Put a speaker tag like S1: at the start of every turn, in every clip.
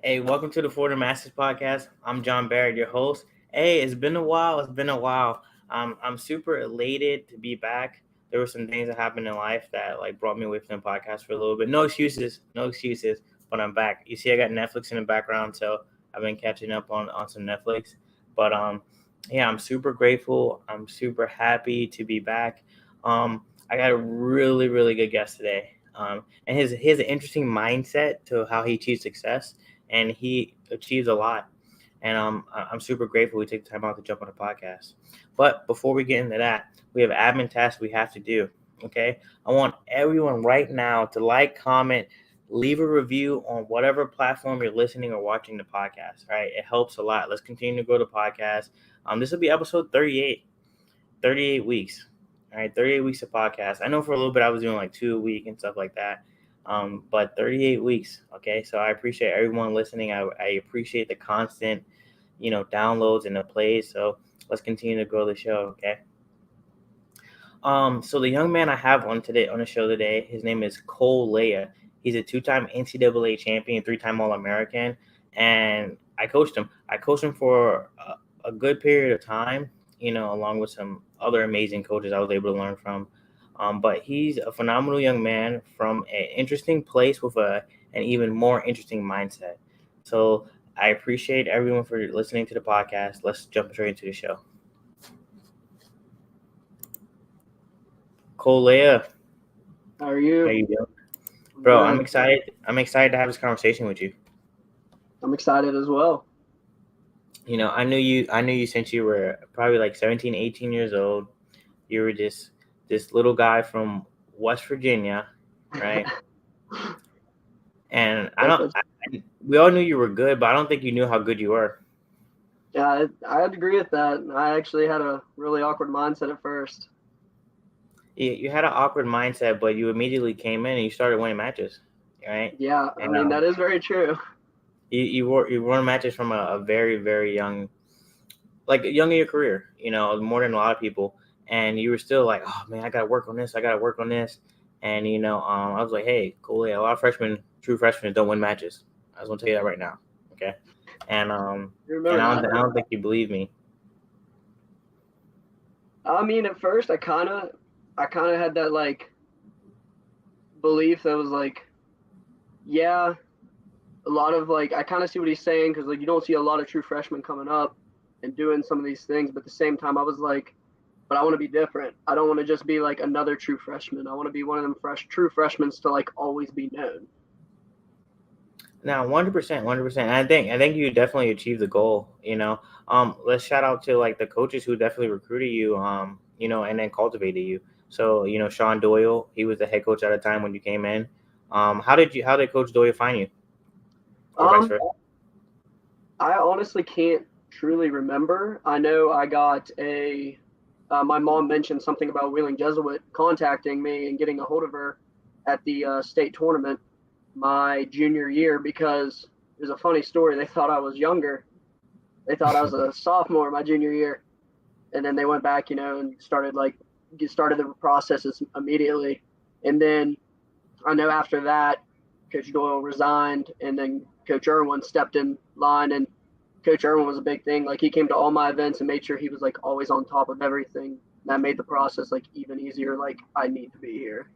S1: Hey, welcome to the Florida Masters Podcast. I'm John Barrett, your host. Hey, it's been a while. I'm super elated to be back. There were some things that happened in life that brought me away from the podcast for a little bit. No excuses, no excuses. But I'm back. You see, I got Netflix in the background, so I've been catching up on some Netflix. But yeah, I'm super grateful. I'm super happy to be back. I got a really good guest today. And his an interesting mindset to how he achieves success, and he achieves a lot. And I'm super grateful we take the time out to jump on the podcast. But before we get into that, we have admin tasks we have to do. Okay, I want everyone right now to like, comment, leave a review on whatever platform you're listening or watching the podcast. All right, it helps a lot. Let's continue to grow the podcast. This will be episode 38. 38 weeks. All right, 38 weeks of podcast. I know for a little bit I was doing like 2 a week and stuff like that. But 38 weeks. Okay, so I appreciate everyone listening. I appreciate the constant, downloads and the plays. So let's continue to grow the show. Okay. So the young man I have on the show today, his name is Cole Laya. He's a two-time NCAA champion, three-time All-American, and I coached him. I coached him for a good period of time, along with some other amazing coaches I was able to learn from. But he's a phenomenal young man from an interesting place with an even more interesting mindset. So I appreciate everyone for listening to the podcast. Let's jump straight into the show. Cole Laya,
S2: How are you?
S1: how you doing? Bro, I'm
S2: Good.
S1: excited. I'm excited to have this conversation with you.
S2: I'm excited as well.
S1: I knew you since you were probably like 17, 18 years old. You were just this little guy from West Virginia, right? And we all knew you were good, but I don't think you knew how good you were.
S2: Yeah, I'd agree with that. I actually had a really awkward mindset at first.
S1: You had an awkward mindset, but you immediately came in and you started winning matches, right?
S2: Yeah, I
S1: And
S2: mean that is very true.
S1: you won matches from a very young, like young in your career, more than a lot of people. And you were still like, oh man, I gotta work on this. And I was like, hey, cool. Yeah, a lot of true freshmen don't win matches. I was gonna tell you that right now, okay? And
S2: You
S1: and
S2: remember
S1: I
S2: that?
S1: don't think you believe me.
S2: I mean, at first I kind of had that like belief that was like, yeah, a lot of like I kind of see what he's saying because like you don't see a lot of true freshmen coming up and doing some of these things, but at the same time I was like, but I want to be different. I don't want to just be like another true freshman. I want to be one of them true freshmen to like always be known.
S1: Now, 100%, 100%. I think you definitely achieved the goal. Let's shout out to like the coaches who definitely recruited you. And then cultivated you. So Sean Doyle, he was the head coach at the time when you came in. How did Coach Doyle find you, or vice
S2: Um,
S1: versa?
S2: I honestly can't truly remember. I know I got my mom mentioned something about Wheeling Jesuit contacting me and getting a hold of her at the state tournament my junior year because there's a funny story. They thought I was younger. They thought I was a sophomore my junior year. And then they went back, and started the processes immediately. And then I know after that, Coach Doyle resigned, and then Coach Irwin stepped in line, and Coach Irwin was a big thing. Like he came to all my events and made sure he was like always on top of everything. That made the process like even easier. Like I need to be here.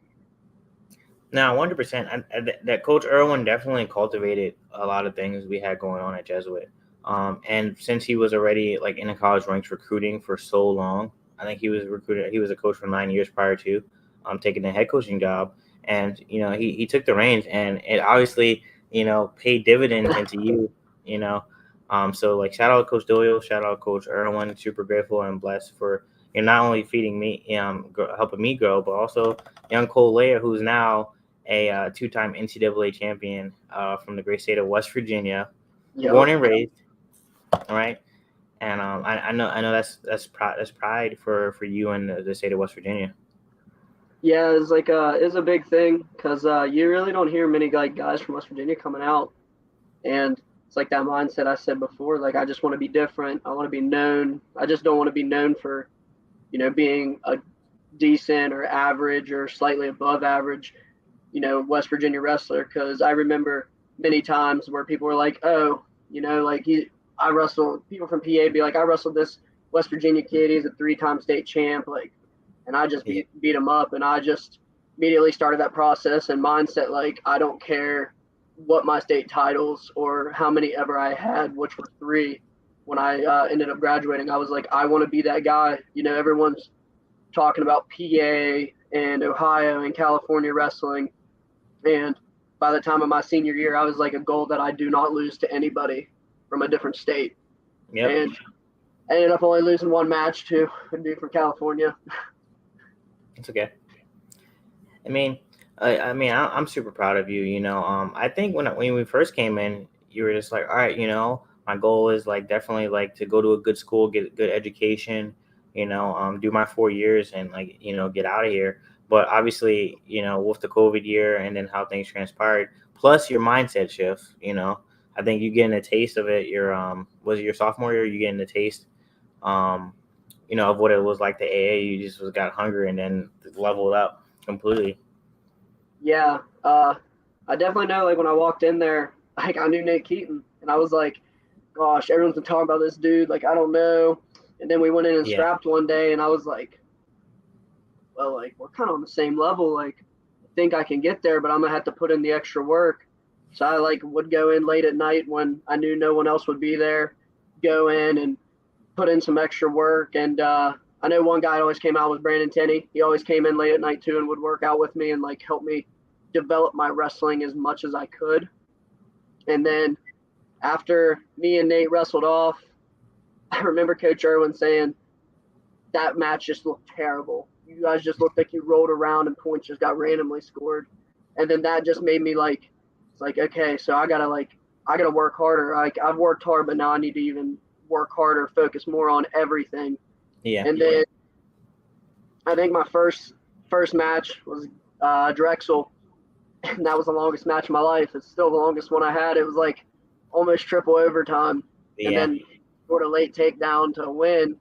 S1: Now, 100%. That Coach Irwin definitely cultivated a lot of things we had going on at Jesuit. And since he was already like in the college ranks recruiting for so long, I think he was recruited. He was a coach for 9 years prior to taking the head coaching job. And he took the reins, and it obviously paid dividends into you. You know, so like shout out Coach Doyle, shout out Coach Irwin. Super grateful and blessed for not only feeding me, helping me grow, but also young Cole Laya, who's now a two-time NCAA champion from the great state of West Virginia, born
S2: Yep.
S1: and raised. All right, and I know that's pride for you and the state of West Virginia.
S2: Yeah, it's a big thing because you really don't hear many like guys from West Virginia coming out, and it's like that mindset I said before. Like I just want to be different. I want to be known. I just don't want to be known for being a decent or average or slightly above average, West Virginia wrestler. Because I remember many times where people were like, oh, like I wrestled people from PA be like, I wrestled this West Virginia kid. He's a 3-time state champ. Like, and I just
S1: Yeah.
S2: beat him up. And I just immediately started that process and mindset. Like, I don't care what my state titles or how many ever I had, which were 3 when I ended up graduating. I was like, I want to be that guy. Everyone's talking about PA and Ohio and California wrestling. And by the time of my senior year, I was like a goal that I do not lose to anybody from a different state.
S1: Yep.
S2: And I ended up only losing 1 match to a dude from California.
S1: It's okay. I mean, I'm super proud of you. I think when we first came in, you were just like, all right, my goal is like definitely like to go to a good school, get a good education, do my 4 years and like get out of here. But obviously, with the COVID year and then how things transpired, plus your mindset shift, I think you getting a taste of it. Was it your sophomore year? You getting a taste, of what it was like the AA. You just got hungry and then leveled up completely.
S2: Yeah, I definitely know. Like when I walked in there, like I knew Nate Keaton, and I was like, "Gosh, everyone's been talking about this dude. Like I don't know." And then we went in and
S1: Yeah.
S2: scrapped one day, and I was like, "Well, like we're kind of on the same level. Like I think I can get there, but I'm gonna have to put in the extra work." So I like would go in late at night when I knew no one else would be there, go in and put in some extra work. And I know one guy that always came out was Brandon Tenney. He always came in late at night too and would work out with me and like help me develop my wrestling as much as I could. And then after me and Nate wrestled off, I remember Coach Irwin saying that match just looked terrible. You guys just looked like you rolled around and points just got randomly scored. And then that just made me like, it's like, okay, so I gotta work harder. Like I've worked hard, but now I need to even work harder, focus more on everything.
S1: Yeah.
S2: And then I think my first match was Drexel, and that was the longest match of my life. It's still the longest one I had. It was like almost triple overtime, and
S1: Yeah.
S2: then sort of late takedown to win.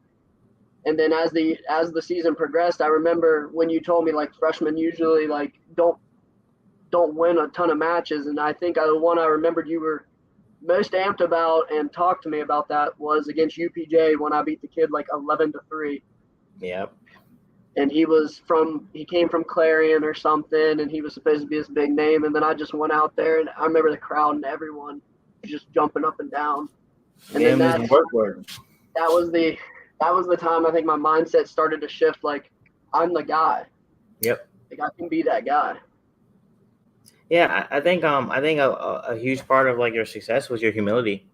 S2: And then as the season progressed, I remember when you told me like freshmen usually like don't win a ton of matches, and I think the one I remembered you were most amped about and talked to me about that was against UPJ when I beat the kid like 11-3.
S1: Yep.
S2: And he came from Clarion or something, and he was supposed to be this big name. And then I just went out there, and I remember the crowd and everyone just jumping up and down. And then
S1: That
S2: was the time I think my mindset started to shift. Like I'm the guy.
S1: Yep.
S2: Like I can be that guy.
S1: Yeah, I think a huge part of like your success was your humility.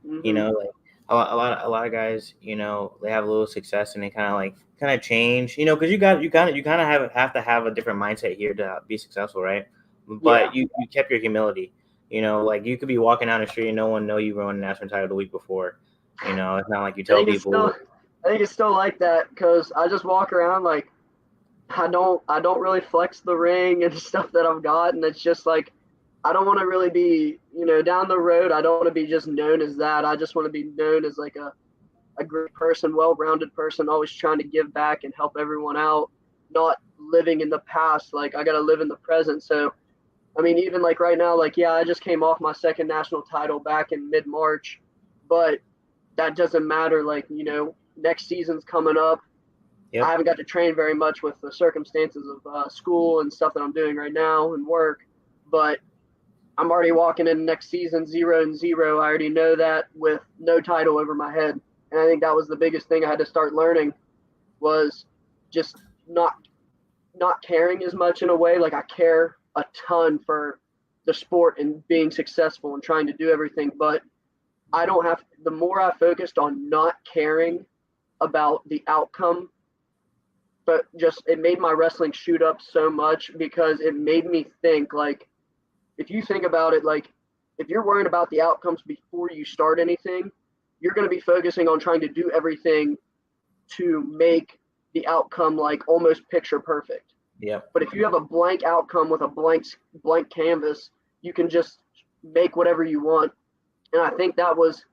S2: Mm-hmm.
S1: Like a lot of guys, they have a little success and they kind of change, because you kind of have to have a different mindset here to be successful, right?
S2: Yeah.
S1: But you kept your humility. Like you could be walking down the street and no one know you won a national title the week before. It's not like you
S2: I
S1: tell
S2: think it's
S1: people.
S2: still I think it's still like that because I just walk around like I don't really flex the ring and stuff that I've got, and it's just like I don't want to really be down the road. I don't want to be just known as that. I just want to be known as like a great person, well-rounded person, always trying to give back and help everyone out, not living in the past. Like I got to live in the present. So I mean, even like right now, like yeah, I just came off my second national title back in mid-March, but that doesn't matter. Like next season's coming up.
S1: Yep.
S2: I haven't got to train very much with the circumstances of school and stuff that I'm doing right now and work, but I'm already walking in next season 0-0. I already know that with no title over my head. And I think that was the biggest thing I had to start learning was just not caring as much in a way. Like I care a ton for the sport and being successful and trying to do everything, but I don't have the more I focused on not caring about the outcome, but just it made my wrestling shoot up so much because it made me think like if you think about it, like if you're worrying about the outcomes before you start anything, you're going to be focusing on trying to do everything to make the outcome like almost picture perfect.
S1: Yep.
S2: But if you have a blank outcome with a blank canvas, you can just make whatever you want. And I think that was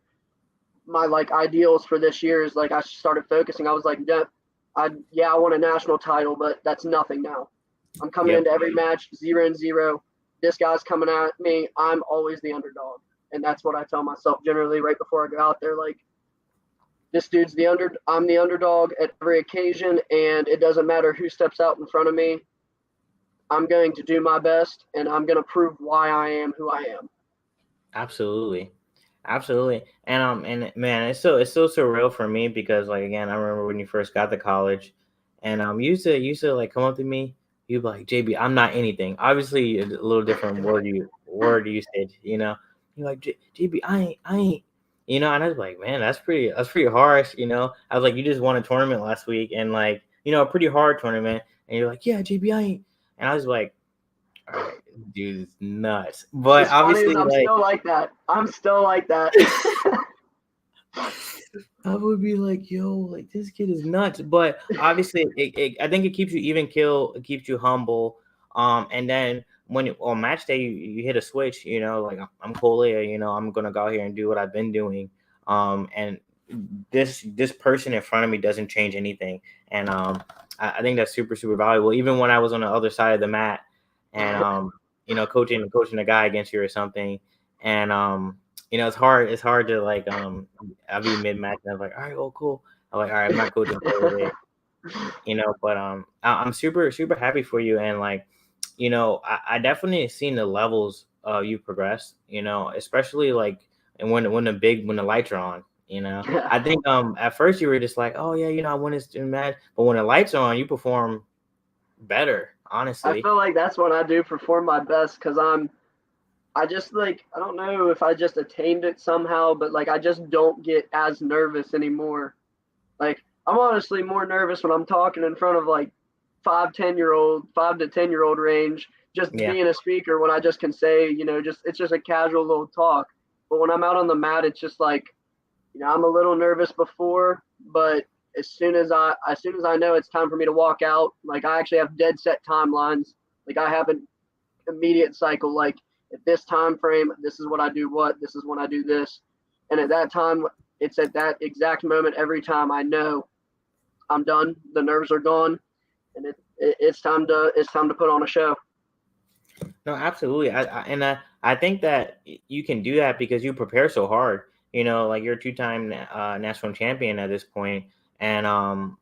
S2: my like ideals for this year is like I started focusing. I was like, I want a national title, but that's nothing now. I'm coming
S1: Yep.
S2: into every match 0-0. this guy's coming at me, I'm always the underdog. And that's what I tell myself generally right before I go out there. Like, I'm the underdog at every occasion, and it doesn't matter who steps out in front of me. I'm going to do my best, and I'm going to prove why I am who I am.
S1: Absolutely. Absolutely. And man, it's so surreal for me because like again, I remember when you first got to college and you used to like come up to me, you'd be like, JB, I'm not anything. Obviously a little different word usage, you know. You're like JB, I ain't and I was like, man, that's pretty harsh, you know. I was like, you just won a tournament last week and like, a pretty hard tournament, and you're like, yeah, JB, I ain't, and I was like, all right, dude, it's nuts. But
S2: What's funny is
S1: obviously
S2: I'm
S1: like
S2: still like that. I'm still like that.
S1: I would be like, yo, like this kid is nuts. But obviously, I think it keeps you even kill, it keeps you humble. And then on match day, you hit a switch, like I'm cool here, I'm gonna go out here and do what I've been doing. And this person in front of me doesn't change anything. And I think that's super, super valuable. Even when I was on the other side of the mat and coaching a guy against you or something. And it's hard to like I'll be mid match and I'm like, all right, well, cool. I'm like, all right, I'm not coaching for today, but I'm super super happy for you, and like, I definitely seen the levels you progress, especially like and when the lights are on, I think at first you were just like, oh yeah, I won this match, but when the lights are on, you perform better,
S2: I
S1: honestly.
S2: feel like that's when I do perform my best because I just like, I don't know if I just attained it somehow, but like, I just don't get as nervous anymore. Like, I'm honestly more nervous when I'm talking in front of like 5 to 10 year old range, just
S1: Yeah,
S2: being a speaker when I just can say, it's just a casual little talk. But when I'm out on the mat, it's just like, I'm a little nervous before, but as soon as I know it's time for me to walk out, like I actually have dead set timelines. Like I have an immediate cycle. Like at this time frame, this is what I do. This is when I do this, and at that time, it's at that exact moment every time I know I'm done. The nerves are gone, and it's time to put on a show.
S1: no, absolutely. I think that you can do that because you prepare so hard. Like you're a two-time national champion at this point, and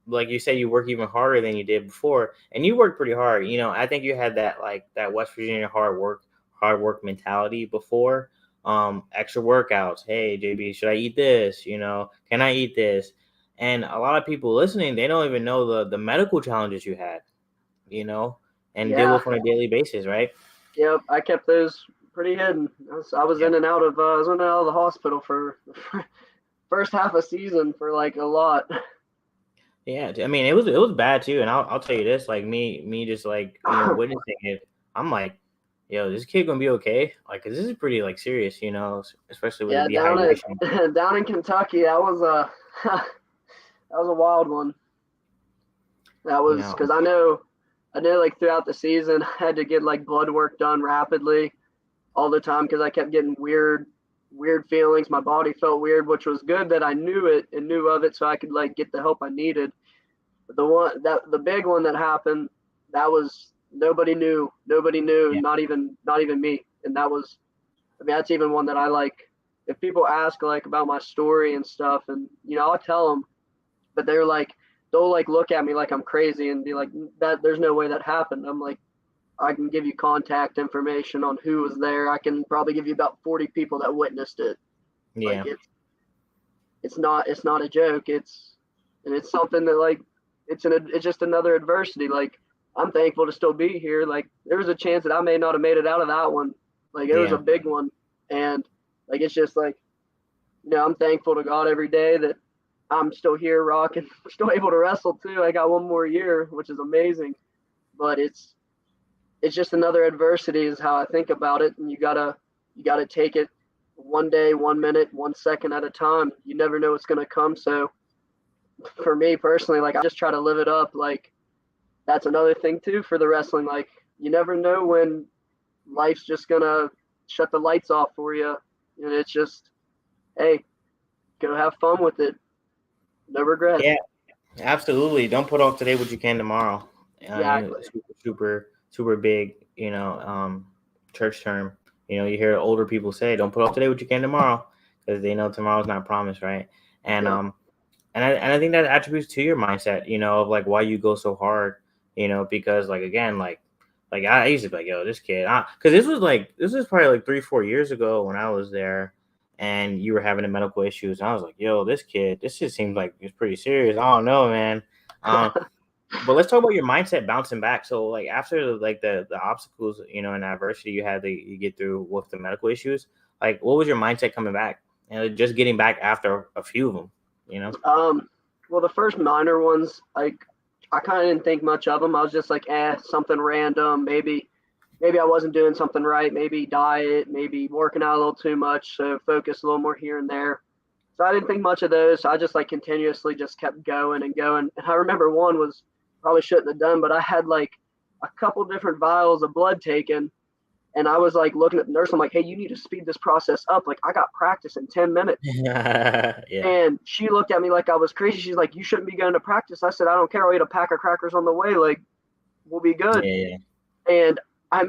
S1: like you said, you work even harder than you did before, and you worked pretty hard. I think you had that like that West Virginia hard work mentality before. Extra workouts. Hey, JB, should I eat this? Can I eat this? And a lot of people listening, they don't even know the medical challenges you had. You know, and deal
S2: Yeah,
S1: with on a daily basis, right?
S2: yep. I kept those pretty hidden. I was
S1: Yeah.
S2: in and out of I was in and out of the hospital for first half of season for like a lot.
S1: Yeah, I mean, it was bad too, and I'll tell you this, like me just like witnessing it, I'm like, yo, this kid gonna be okay, like 'cause this is pretty like serious, especially with
S2: Yeah,
S1: the dehydration.
S2: down in Kentucky, that was a that was a wild one. That
S1: You
S2: was
S1: know,
S2: because I know like throughout the season I had to get like blood work done rapidly all the time because I kept getting weird feelings. My body felt weird, which was good that I knew it and knew of it so I could like get the help I needed. But the big one that happened, that was nobody knew,
S1: yeah,
S2: not even me. And that was, I mean, that's even one that I like. If people ask like about my story and stuff, and I'll tell them, but they'll like look at me like I'm crazy and be like, that there's no way that happened. I'm like, I can give you contact information on who was there. I can probably give you about 40 people that witnessed it. Like
S1: yeah,
S2: it's not a joke. It's something that like it's just another adversity. Like I'm thankful to still be here. Like there was a chance that I may not have made it out of that one. Like it was a
S1: yeah,
S2: big one, and like it's just like I'm thankful to God every day that I'm still here rocking, still able to wrestle too. I got one more year, which is amazing. But it's just another adversity is how I think about it, and you gotta take it one day, 1 minute, 1 second at a time. You never know what's gonna come. So for me personally, like I just try to live it up. Like that's another thing too for the wrestling. Like you never know when life's just gonna shut the lights off for you, and it's just hey, go have fun with it. No regrets.
S1: yeah, absolutely. Don't put off today what you can tomorrow.
S2: Exactly.
S1: Super super super big, church term. You know, you hear older people say, "Don't put off today what you can tomorrow," because they know tomorrow's not promised, right? And
S2: Yeah.
S1: I think that attributes to your mindset, you know, of like why you go so hard, you know, because like again, like I used to be like, yo, this kid, because this was probably like 3-4 years ago when I was there, and you were having the medical issues, and I was like, yo, this kid, this just seems like it's pretty serious. I don't know, man. Um, but let's talk about your mindset bouncing back. So like after like the obstacles, you know, and adversity you had to you get through with the medical issues, like what was your mindset coming back and just getting back after a few of them, you know?
S2: Well, the first minor ones, like I kind of didn't think much of them. I was just like, something random. Maybe I wasn't doing something right. Maybe diet, maybe working out a little too much. So focus a little more here and there. So I didn't think much of those. So I just like continuously just kept going and going. And I remember one was probably shouldn't have done, but I had like a couple different vials of blood taken. And I was like looking at the nurse. I'm like, hey, you need to speed this process up. Like I got practice in 10 minutes.
S1: Yeah.
S2: And she looked at me like I was crazy. She's like, you shouldn't be going to practice. I said, I don't care. I'll eat a pack of crackers on the way. Like, we'll be good.
S1: Yeah.
S2: And I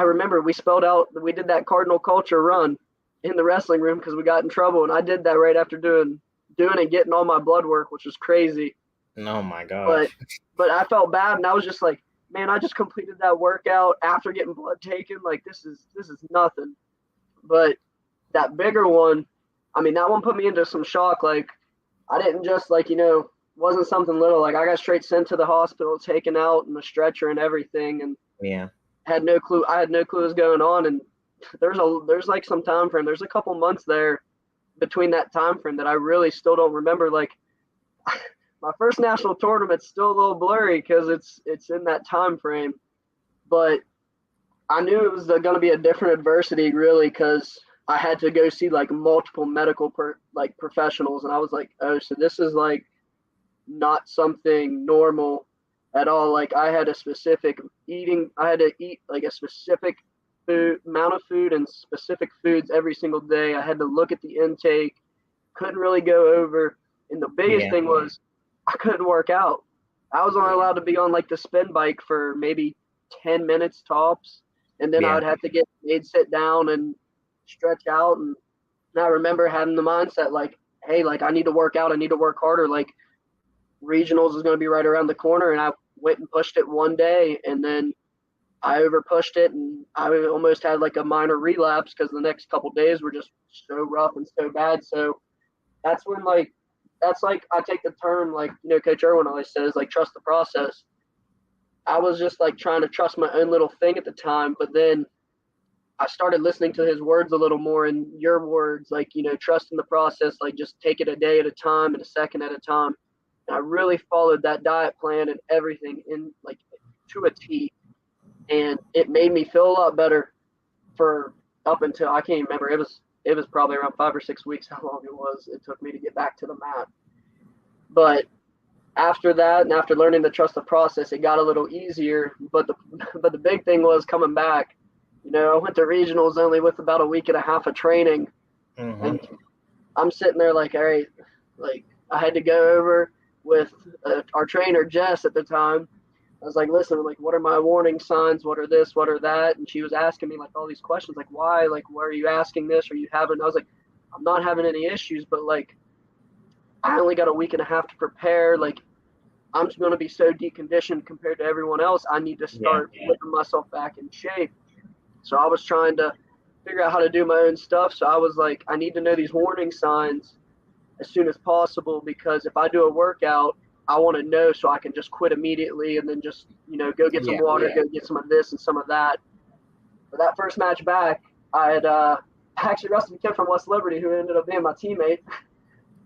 S2: remember we did that Cardinal Culture run in the wrestling room because we got in trouble. And I did that right after doing and getting all my blood work, which was crazy.
S1: Oh my
S2: But,
S1: gosh.
S2: but I felt bad. And I was just like, man, I just completed that workout after getting blood taken. Like, this is nothing. But that bigger one, I mean, that one put me into some shock. Like, I didn't just like, wasn't something little. Like I got straight sent to the hospital, taken out in the stretcher and everything, and
S1: Yeah.
S2: had no clue. I had no clue what was going on. And there's like some time frame. There's a couple months there between that time frame that I really still don't remember. Like my first national tournament's still a little blurry because it's in that time frame. But I knew it was going to be a different adversity, really, because I had to go see like multiple medical professionals, and I was like, oh, so this is like not something normal at all. Like I had I had to eat like a specific amount of food and specific foods every single day. I had to look at the intake, couldn't really go over. And the biggest
S1: Yeah.
S2: thing was I couldn't work out. I was only allowed to be on like the spin bike for maybe 10 minutes tops. And then I
S1: Yeah.
S2: would have to get made sit down and stretch out. And I remember having the mindset like, hey, like I need to work out. I need to work harder. Like regionals is going to be right around the corner. And I went and pushed it one day, and then I over pushed it, and I almost had like a minor relapse because the next couple days were just so rough and so bad. So that's when that's like I take the term like, Coach Irwin always says, like, trust the process. I was just like trying to trust my own little thing at the time, but then I started listening to his words a little more, and your words, like, trust in the process, like just take it a day at a time and a second at a time. And I really followed that diet plan and everything in like to a T. And it made me feel a lot better for up until I can't even remember. It was probably around 5 or 6 weeks how long it took me to get back to the mat. But after that, and after learning to trust the process, it got a little easier. But the big thing was coming back. I went to regionals only with about a week and a half of training, and I'm sitting there like, all right, like I had to go over with our trainer Jess at the time. I was like, listen, like, what are my warning signs? What are this? What are that? And she was asking me like all these questions, like, why? Like, why are you asking this? Are you having? I was like, I'm not having any issues, but like, I only got a week and a half to prepare. Like, I'm just going to be so deconditioned compared to everyone else. I need to start putting myself back in shape. So I was trying to figure out how to do my own stuff. So I was like, I need to know these warning signs as soon as possible, because if I do a workout, I want to know so I can just quit immediately and then just, go get some water, go get some of this and some of that. For that first match back, I had actually wrestled a kid from West Liberty who ended up being my teammate.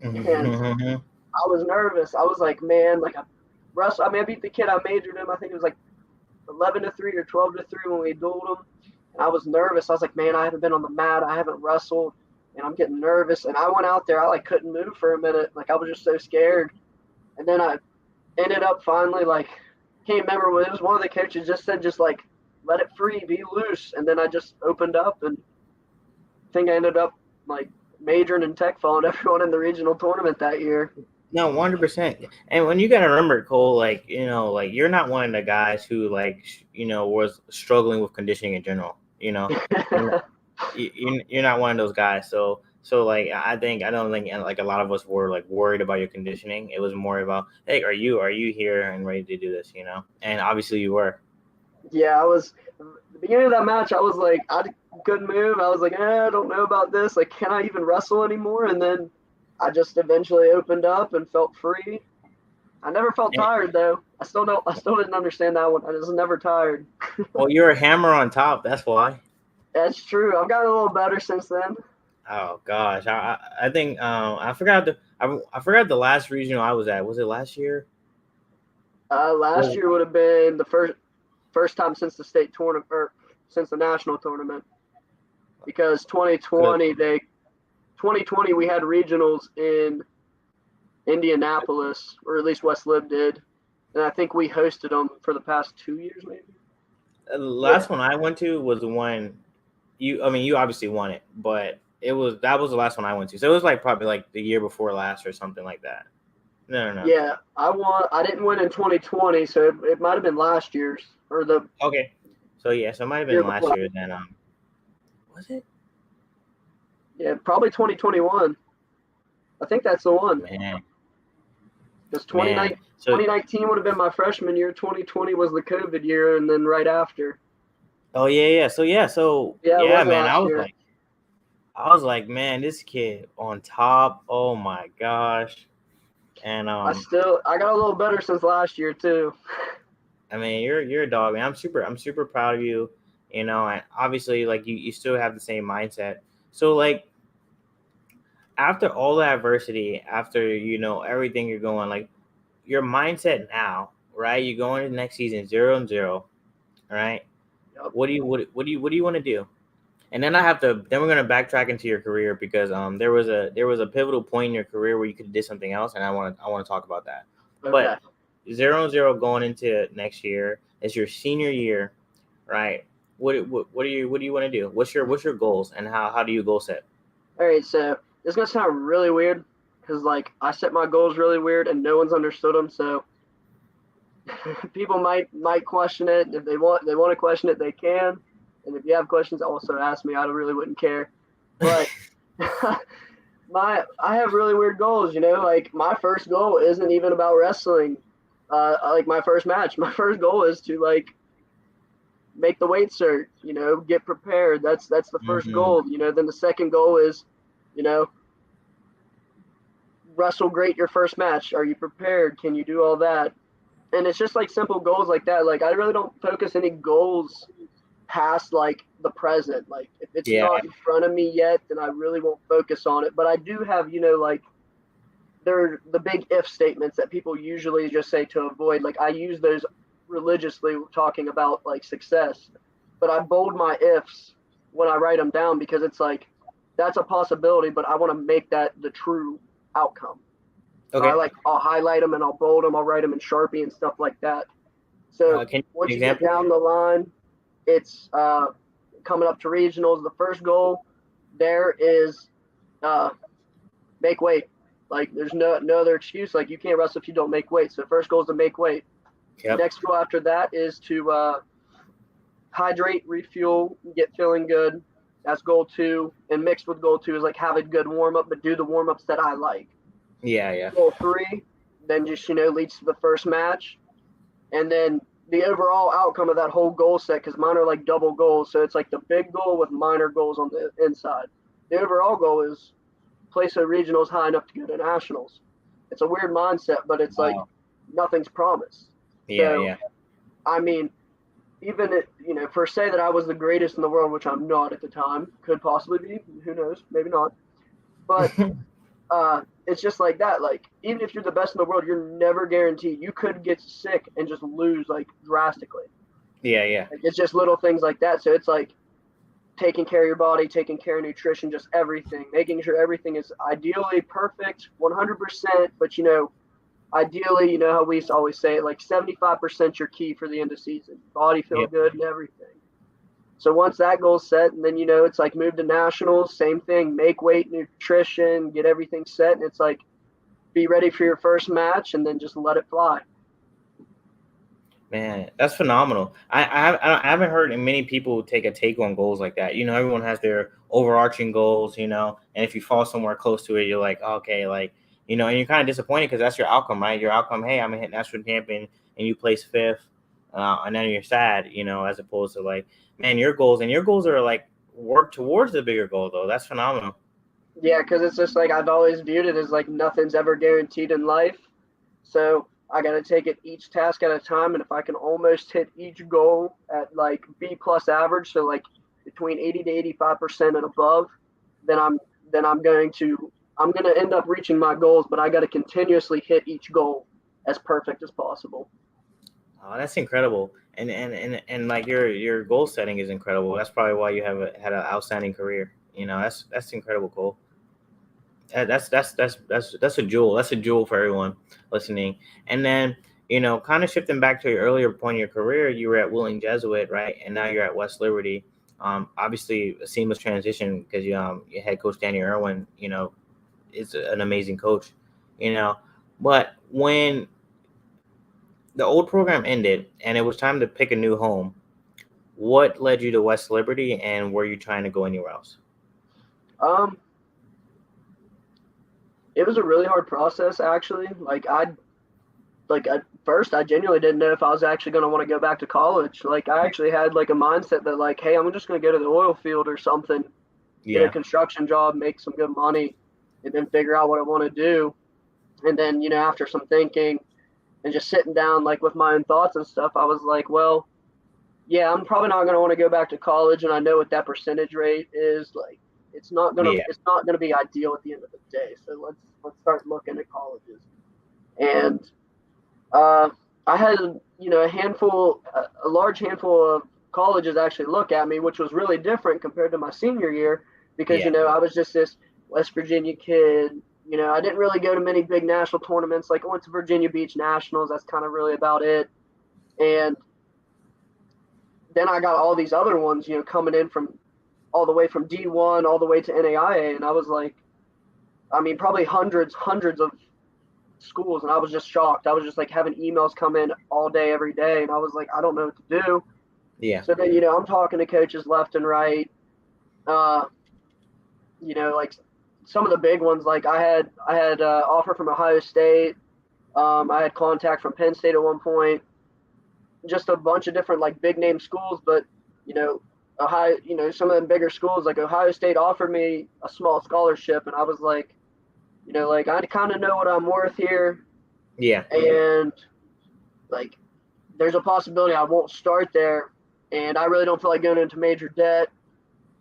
S2: And I was nervous. I was like, man, like I beat the kid. I majored him. I think it was like 11-3 or 12-3 when we dueled him. And I was nervous. I was like, man, I haven't been on the mat. I haven't wrestled. And I'm getting nervous. And I went out there. I like couldn't move for a minute. Like I was just so scared. And then I ended up finally can't remember what it was. One of the coaches just said, just like let it free, be loose. And then I just opened up, and I think I ended up like majoring in tech, following everyone in the regional tournament that year.
S1: No, 100%. And when you gotta remember, Cole, like you're not one of the guys who was struggling with conditioning in general. You know, you're not one of those guys. So like I don't think like a lot of us were like worried about your conditioning. It was more about, hey, are you here and ready to do this? You know, and obviously you were.
S2: Yeah, I was. The beginning of that match, I was like, I couldn't move. I was like, I don't know about this. Like, can I even wrestle anymore? And then I just eventually opened up and felt free. I never felt
S1: And,
S2: tired though. I still don't. I still didn't understand that one. I was never tired.
S1: well, you're a hammer on top. That's why.
S2: That's true. I've gotten a little better since then.
S1: Oh gosh, I think I forgot the last regional I was at. Was it last year?
S2: Last
S1: Was
S2: year would have been the first time since the state tournament or since the national tournament, because
S1: good.
S2: 2020 we had regionals in Indianapolis, or at least West Lib did, and I think we hosted them for the past 2 years maybe.
S1: The
S2: Yeah,
S1: last one I went to was the one you. I mean, you obviously won it, but that was the last one I went to. So it was like probably like the year before last or something like that. No, no, no.
S2: yeah. I won. I didn't win in 2020, so it might have been last year's or the
S1: Okay. So yeah, so it might have
S2: year
S1: been last
S2: before.
S1: year then. Was it?
S2: Yeah, probably 2021. I think that's the one.
S1: Man,
S2: Because
S1: man. So
S2: 2019 would have been my freshman year. 2020 was the COVID year, and then right after.
S1: oh yeah. So
S2: Yeah, it
S1: yeah,
S2: was
S1: man.
S2: last year.
S1: I was like, man, this kid on top. Oh my gosh. And
S2: I got a little better since last year too.
S1: I mean, you're a dog, man. I'm super proud of you. You know, and obviously, like you still have the same mindset. So like after all the adversity, after everything you're going, like your mindset now, right? You go into the next season 0-0, right?
S2: Yep.
S1: What do you want to do? And then then we're gonna backtrack into your career because there was a pivotal point in your career where you could have did something else, and I want to talk about that.
S2: Okay.
S1: But 0-0 going into next year, it's your senior year, right? What do you want to do? What's your goals, and how do you goal set?
S2: All right. So this is gonna sound really weird because like I set my goals really weird and no one's understood them. So people might question it. If they want to question it, they can. And if you have questions, also ask me. I really wouldn't care. But I have really weird goals. Like my first goal isn't even about wrestling. Like my first match, my first goal is to like make the weight cert. Get prepared. That's the first
S1: Hmm.
S2: goal. Then the second goal is, you know, wrestle great your first match. Are you prepared? Can you do all that? And it's just like simple goals like that. Like I really don't focus any goals past like the present. Like if it's
S1: Yeah,
S2: not in front of me yet, then I really won't focus on it. But I do have, like they're the big if statements that people usually just say to avoid. Like I use those religiously talking about like success, but I bold my ifs when I write them down because it's like that's a possibility, but I want to make that the true outcome. So
S1: okay.
S2: I'll highlight them and I'll bold them. I'll write them in Sharpie and stuff like that. So
S1: Can you give
S2: once
S1: an
S2: you get
S1: example?
S2: down the line, it's coming up to regionals. The first goal there is make weight. Like there's no other excuse. Like you can't wrestle if you don't make weight. So first goal is to make weight.
S1: Yep.
S2: Next goal after that is to hydrate, refuel, get feeling good. That's goal 2. And mixed with goal 2 is like have a good warm up, but do the warm ups that I like.
S1: Yeah, yeah.
S2: Goal 3 then just leads to the first match, and then the overall outcome of that whole goal set, because mine are like double goals, so it's like the big goal with minor goals on the inside. The overall goal is place a regionals high enough to go to nationals. It's a weird mindset, but it's like
S1: Wow.
S2: nothing's promised.
S1: Yeah,
S2: So
S1: yeah.
S2: I mean, even per se that I was the greatest in the world, which I'm not at the time, could possibly be. Who knows? Maybe not. But it's just like that. Like even if you're the best in the world, you're never guaranteed. You could get sick and just lose like drastically.
S1: Yeah, yeah.
S2: Like, it's just little things like that. So it's like taking care of your body, taking care of nutrition, just everything, making sure everything is ideally perfect, 100%. But ideally, how we always say it, like 75% your key for the end of season. Body feel
S1: Yep.
S2: good and everything. So once that goal's set, and then it's like move to nationals, same thing, make weight, nutrition, get everything set, and it's like be ready for your first match, and then just let it fly.
S1: Man, that's phenomenal. I haven't heard many people take a take on goals like that. Everyone has their overarching goals, and if you fall somewhere close to it, you're like, okay, like, and you're kind of disappointed because that's your outcome, right? Your outcome, hey, I'm a hit national champion, and you place fifth, and then you're sad, as opposed to like, man, your goals are like work towards the bigger goal, though. That's phenomenal.
S2: Yeah, because it's just like I've always viewed it as like nothing's ever guaranteed in life. So I got to take it each task at a time. And if I can almost hit each goal at like B plus average, so like between 80 to 85% and above, then I'm going to end up reaching my goals, but I got to continuously hit each goal as perfect as possible.
S1: Oh, that's incredible. And like your goal setting is incredible. That's probably why you had an outstanding career. That's incredible, Cole. That's a jewel. That's a jewel for everyone listening. And then, kind of shifting back to your earlier point in your career, you were at Wheeling Jesuit, right? And now you're at West Liberty. Obviously a seamless transition because your head coach Danny Irwin, is an amazing coach, you know. But when the old program ended and it was time to pick a new home, what led you to West Liberty, and were you trying to go anywhere else?
S2: Um, it was a really hard process actually. Like at first I genuinely didn't know if I was actually going to want to go back to college. Like I actually had like a mindset that like, hey, I'm just going to go to the oil field or something, get a
S1: Yeah,
S2: construction job, make some good money, and then figure out what I want to do. And then, after some thinking and just sitting down like with my own thoughts and stuff, I was like, well, yeah, I'm probably not going to want to go back to college, and I know what that percentage rate is. Like,
S1: yeah,
S2: it's not gonna be ideal at the end of the day. So let's start looking at colleges. And uh, I had a large handful of colleges actually look at me, which was really different compared to my senior year because
S1: yeah,
S2: I was just this West Virginia kid. I didn't really go to many big national tournaments. Like I went to Virginia Beach Nationals. That's kind of really about it. And then I got all these other ones, coming in from all the way from D1 all the way to NAIA, and I was like, I mean, probably hundreds of schools, and I was just shocked. I was just like having emails come in all day, every day, and I was like, I don't know what to do.
S1: yeah,
S2: So then, I'm talking to coaches left and right. Uh, like some of the big ones, like I had offer from Ohio State. I had contact from Penn State at one point. Just a bunch of different like big name schools, but you know, Ohio, some of them bigger schools like Ohio State offered me a small scholarship, and I was like, like I kind of know what I'm worth here,
S1: yeah,
S2: and like there's a possibility I won't start there, and I really don't feel like going into major debt.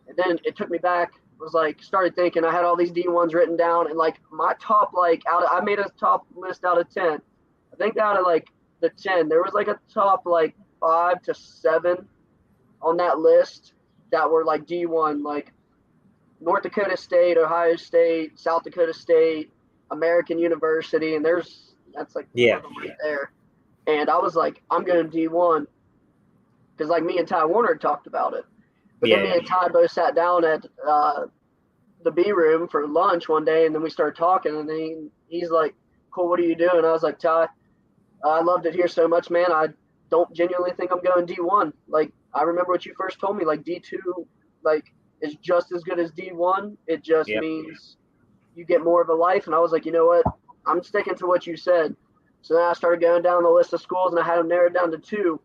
S2: And then it took me back. Was like started thinking I had all these D1s written down, and like my top like I made a top list out of 10. I think out of like the 10, there was like a top like 5 to 7 on that list that were like D1, like North Dakota State, Ohio State, South Dakota State, American University, and that's like four
S1: yeah,
S2: of them right there. And I was like, I'm going D1 because like me and Ty Warner had talked about it. But then me
S1: yeah,
S2: and Ty both sat down at the B room for lunch one day, and then we started talking, and then he's like, "Cool, what are you doing?" I was like, "Ty, I loved it here so much, man. I don't genuinely think I'm going D1. Like, I remember what you first told me, like D2, like is just as good as D1. It just
S1: yeah,
S2: means you get more of a life." And I was like, you know what? I'm sticking to what you said. So then I started going down the list of schools, and I had them narrowed down to 2.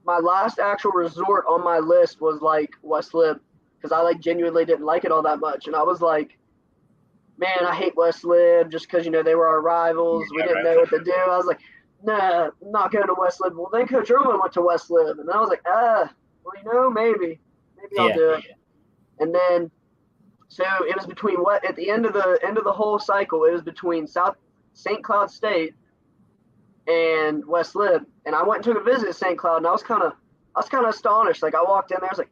S2: My last actual resort on my list was like West Lib because I like genuinely didn't like it all that much, and I was like, man, I hate West Lib just because they were our rivals. We
S1: yeah,
S2: didn't
S1: right.
S2: know what to do. I was like, nah, I'm not going to West Lib. Well, then Coach Irwin went to West Lib, and I was like, well, maybe I'll
S1: Yeah,
S2: do it. And then so it was between what at the end of the whole cycle, it was between South St. Cloud State and West Lib, and I went and took a visit at St. Cloud, and I was kind of astonished. Like I walked in there, I was like,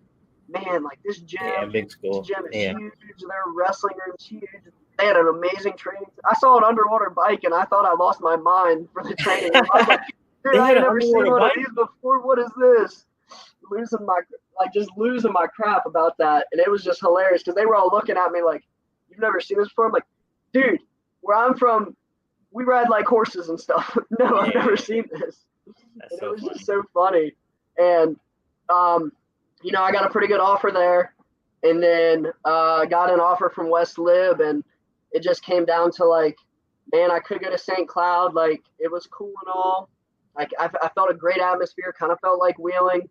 S2: man, like
S1: yeah, big
S2: this
S1: school.
S2: gym is
S1: Yeah,
S2: huge. Their wrestling room's huge. They had an amazing training. I saw an underwater bike, and I thought I lost my mind for the training. I was like, dude,
S1: they
S2: I
S1: had
S2: ain't
S1: an
S2: never seen
S1: underwater
S2: one of
S1: bike.
S2: these before. What is this? Just losing my crap about that, and it was just hilarious because they were all looking at me like, you've never seen this before. I'm like, dude, where I'm from, we ride like horses and stuff. No, I've
S1: Yeah,
S2: never seen this.
S1: That's
S2: And it
S1: so
S2: was just
S1: funny.
S2: so funny. And, I got a pretty good offer there. And then got an offer from West Lib, and it just came down to like, man, I could go to St. Cloud. Like, it was cool and all. Like, I felt a great atmosphere, kind of felt like Wheeling.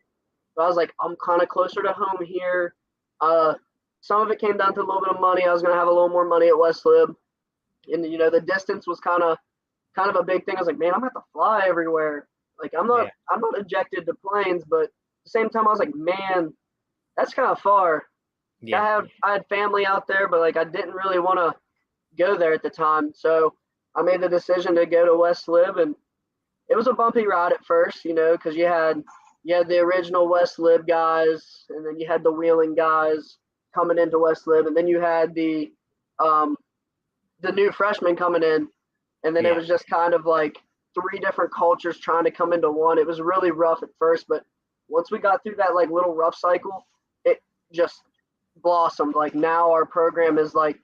S2: But I was like, I'm kind of closer to home here. Uh, some of it came down to a little bit of money. I was going to have a little more money at West Lib. And, the distance was kind of a big thing. I was like, man, I'm gonna have to fly everywhere. Like
S1: Yeah,
S2: I'm not objected to planes, but at the same time I was like, man, that's kind of far.
S1: yeah,
S2: I had family out there, but like I didn't really want to go there at the time. So I made the decision to go to West Lib, and it was a bumpy ride at first, because you had the original West Lib guys, and then you had the Wheeling guys coming into West Lib, and then you had um, the new freshmen coming in, and then it
S1: yeah.
S2: was just kind of like three different cultures trying to come into one. It was really rough at first, but once we got through that like little rough cycle, it just blossomed. Like now our program is like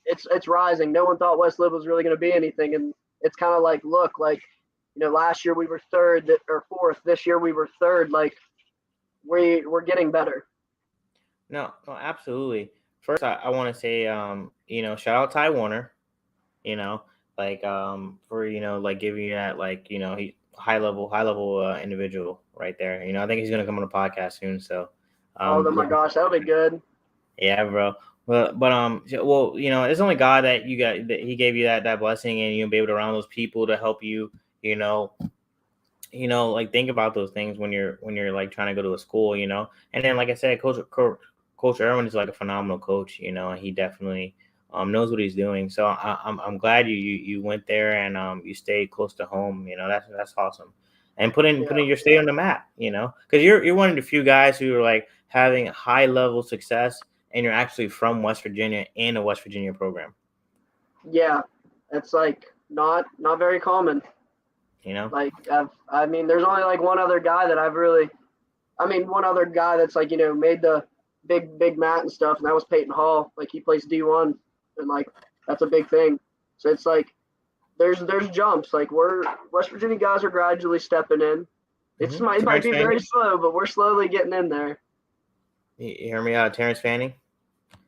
S2: it's rising. No one thought West Lib was really going to be anything, and it's kind of like, look, like last year we were third or fourth. This year we were third. Like we're getting better.
S1: No, no, absolutely. First, I want to say, shout out Ty Warner, you know, for like giving you that, like, he high level individual right there. I think he's gonna come on the podcast soon. So,
S2: Oh my
S1: looking,
S2: gosh, that'll be good.
S1: yeah, bro. Well, it's only God that you got that He gave you that blessing, and you'll be able to around those people to help you. You know, like think about those things when you're like trying to go to a school. And then like I said, Coach Irwin is like a phenomenal coach. And he definitely knows what he's doing. So I'm glad you went there and you stayed close to home. That's awesome. And putting
S2: Yeah.
S1: your state on the map. Because you're one of the few guys who are like having high level success, and you're actually from West Virginia in a West Virginia program.
S2: Yeah, it's like not very common.
S1: You know.
S2: Like I mean, there's only like one other guy that one other guy that's like made the big mat and stuff, and that was Peyton Hall. Like he plays D1, and like that's a big thing. So it's like there's jumps. Like we're West Virginia guys are gradually stepping in. It might
S1: Terrence
S2: be very
S1: Fanning.
S2: slow, but we're slowly getting in there.
S1: You hear me out, Terrence Fanning.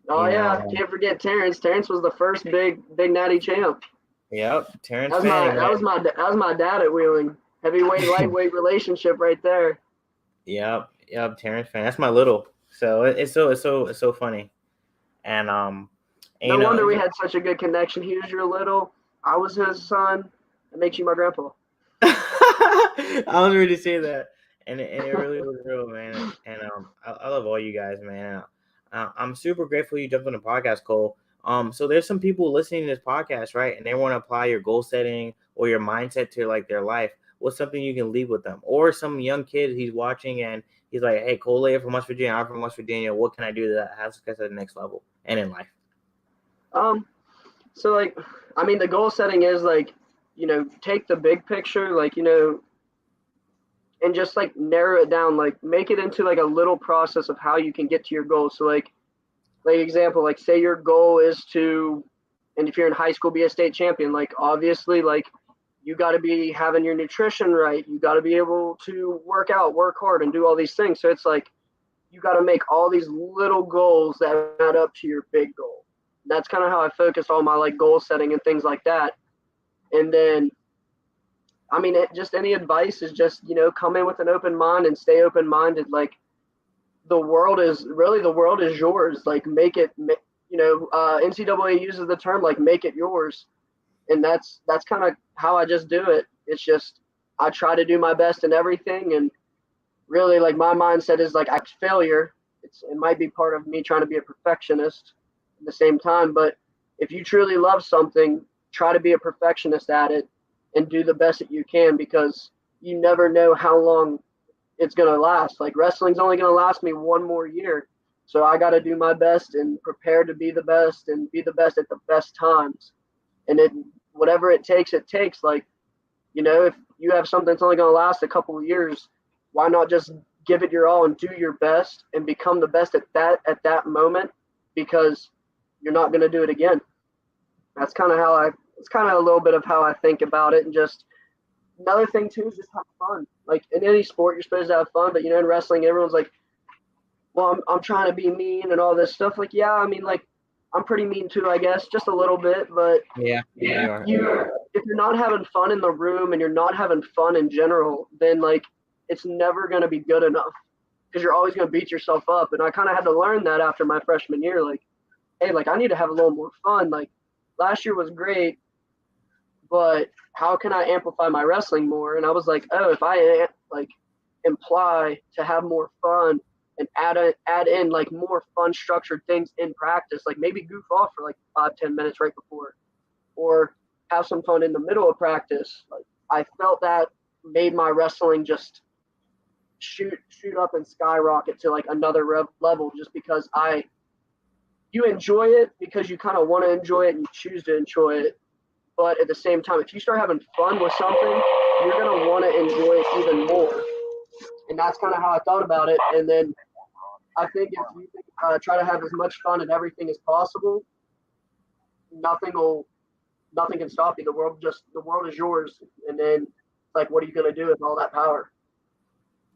S2: Oh
S1: You
S2: yeah,
S1: know,
S2: can't forget Terrence. Terrence was the first big natty champ.
S1: yep, Terrence
S2: That was my
S1: Fanning,
S2: that was
S1: man.
S2: my dad at Wheeling. Heavyweight lightweight relationship right there.
S1: Yep, Terrence Fanning. That's my little. So it's so funny, and and,
S2: No wonder we had such a good connection. He was your little, I was his son. That makes you my grandpa.
S1: I was ready to say that, and it really was real, man. And I love all you guys, man. I'm super grateful you jumped on the podcast, Cole. So there's some people listening to this podcast, right? And they want to apply your goal setting or your mindset to like their life. What's something you can leave with them? Or some young kid he's watching and he's like, "Hey, Cole Laya from West Virginia. I'm from West Virginia. What can I do to have success at the next level and in life?"
S2: Um, so like, I mean, the goal setting is like, take the big picture, like, and just like narrow it down, like make it into like a little process of how you can get to your goal. So like example, like say your goal is to, and if you're in high school, be a state champion. Like obviously, like you got to be having your nutrition right. You got to be able to work out, work hard, and do all these things. So it's like you got to make all these little goals that add up to your big goal. That's kind of how I focus all my like goal setting and things like that. And then, I mean, just any advice is just come in with an open mind and stay open minded. Like the world is yours. Like make it. NCAA uses the term like make it yours, and that's kind of how I just do it. It's just I try to do my best in everything, and really like my mindset is like failure. It might be part of me trying to be a perfectionist at the same time, but if you truly love something, try to be a perfectionist at it and do the best that you can, because you never know how long it's going to last. Like wrestling's only going to last me one more year. So I got to do my best and prepare to be the best and be the best at the best times. And whatever it takes, it takes. Like, if you have something that's only going to last a couple of years, why not just give it your all and do your best and become the best at that moment, because you're not going to do it again. That's kind of it's kind of a little bit of how I think about it, and just another thing too is just have fun. Like in any sport, you're supposed to have fun, but in wrestling, everyone's like, well, I'm trying to be mean and all this stuff. Like, yeah, I mean, like, I'm pretty mean too, I guess, just a little bit. But
S1: Yeah, you are.
S2: if you're not having fun in the room and you're not having fun in general, then like it's never going to be good enough because you're always going to beat yourself up. And I kind of had to learn that after my freshman year. Like, hey, like I need to have a little more fun. Like last year was great, but how can I amplify my wrestling more? And I was like, oh, if I like imply to have more fun and add in like more fun structured things in practice, like maybe goof off for like 5-10 minutes right before, or have some fun in the middle of practice. Like I felt that made my wrestling just shoot up and skyrocket to like another level, just because you enjoy it because you kind of want to enjoy it and you choose to enjoy it. But at the same time, if you start having fun with something, you're going to want to enjoy it even more. And that's kind of how I thought about it. And then I think if you try to have as much fun and everything as possible, nothing can stop you. The world is yours. And then like, what are you going to do with all that power?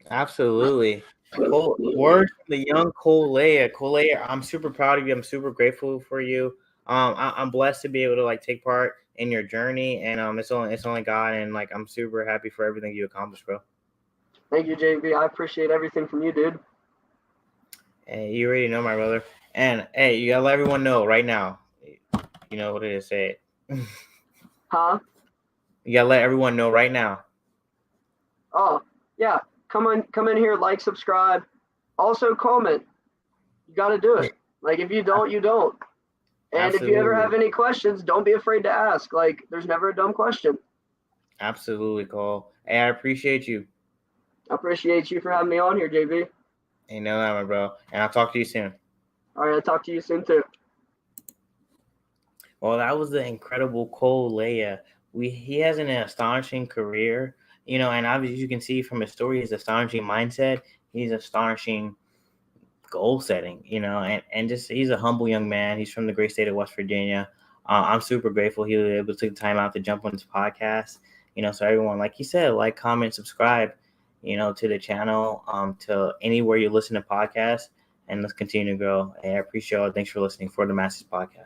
S1: Absolutely. Well, word from the young Laya. Laya, I'm super proud of you. I'm super grateful for you. I'm blessed to be able to like take part in your journey, and it's only God, and like I'm super happy for everything you accomplished, bro.
S2: Thank you, JB. I appreciate everything from you, dude.
S1: Hey, you already know, my brother. And hey, you gotta let everyone know right now. You know what it is. Say it.
S2: Huh?
S1: You gotta let everyone know right now.
S2: Oh, yeah. Come in here, like, subscribe. Also comment. You got to do it. Like if you don't, you don't. And if you ever
S1: Absolutely.
S2: have any questions, don't be afraid to ask. Like there's never a dumb question.
S1: Absolutely, Cole. Hey, I appreciate you.
S2: I appreciate you for having me on here, JB.
S1: You know that, my bro. And I'll talk to you soon.
S2: All right, I'll talk to you soon too.
S1: Well, that was the incredible Laya. He has an astonishing career, and obviously you can see from his story, his astonishing mindset, he's astonishing goal setting, and just he's a humble young man. He's from the great state of West Virginia. I'm super grateful he was able to take the time out to jump on this podcast. So everyone, like you said, like, comment, subscribe, to the channel, to anywhere you listen to podcasts, and let's continue to grow. And I appreciate y'all. Thanks for listening for the Masters Podcast.